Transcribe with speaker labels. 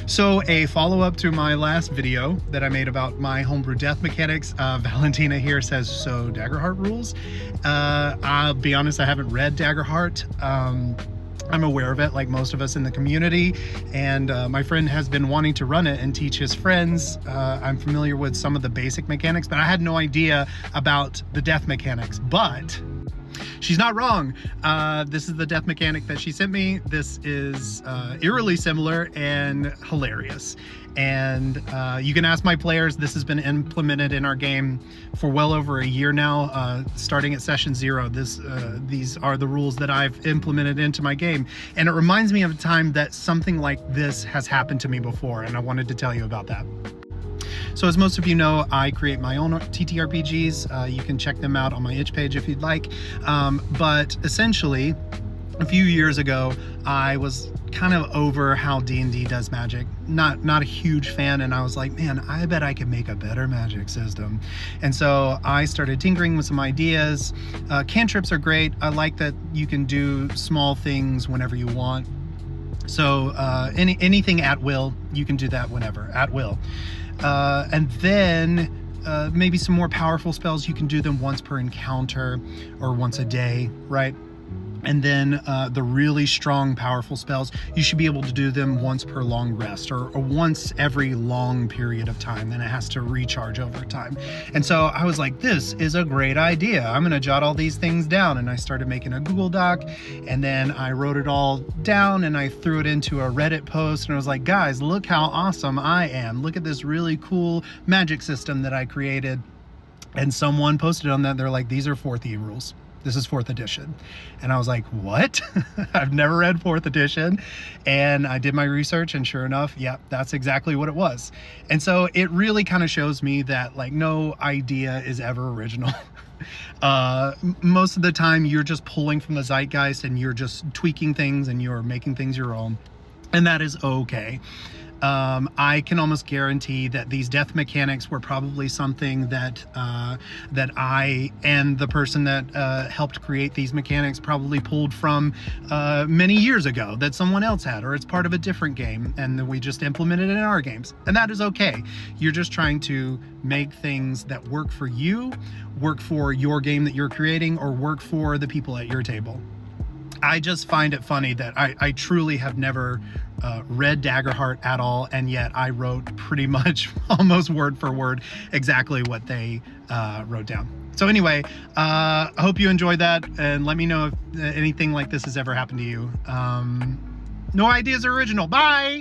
Speaker 1: So a follow-up to my last video that I made about my homebrew death mechanics, Valentina here says, so Daggerheart rules? I'll be honest, I haven't read Daggerheart. I'm aware of it like most of us in the community, and my friend has been wanting to run it and teach his friends. I'm familiar with some of the basic mechanics, but I had no idea about the death mechanics. But she's not wrong. This is the death mechanic that she sent me. This is eerily similar and hilarious. And you can ask my players. This has been implemented in our game for well over a year now, starting at session 0. These are the rules that I've implemented into my game. And it reminds me of a time that something like this has happened to me before, and I wanted to tell you about that. So as most of you know, I create my own TTRPGs. You can check them out on my itch page if you'd like. But essentially, a few years ago, I was kind of over how D&D does magic. Not a huge fan, and I was like, man, I bet I could make a better magic system. And so I started tinkering with some ideas. Cantrips are great. I like that you can do small things whenever you want. So anything at will, you can do that whenever, at will. And then maybe some more powerful spells, you can do them once per encounter or once a day, right? And then the really strong, powerful spells, you should be able to do them once per long rest, or once every long period of time. Then it has to recharge over time. And so I was like, this is a great idea. I'm going to jot all these things down. And I started making a Google Doc, and then I wrote it all down and I threw it into a Reddit post. And I was like, guys, look how awesome I am. Look at this really cool magic system that I created. And someone posted on that. They're like, these are 4th E rules. This is 4th edition. And I was like, what? I've never read 4th edition. And I did my research, and sure enough, yeah, that's exactly what it was. And so it really kind of shows me that like no idea is ever original. Most of the time you're just pulling from the zeitgeist and you're just tweaking things and you're making things your own. And that is okay. I can almost guarantee that these death mechanics were probably something that that I and the person that helped create these mechanics probably pulled from many years ago that someone else had, or it's part of a different game and we just implemented it in our games. And that is okay. You're just trying to make things that work for you, work for your game that you're creating, or work for the people at your table. I just find it funny that I truly have never read Daggerheart at all, and yet I wrote pretty much almost word for word exactly what they wrote down. So anyway, I hope you enjoyed that, and let me know if anything like this has ever happened to you. No ideas are original. Bye!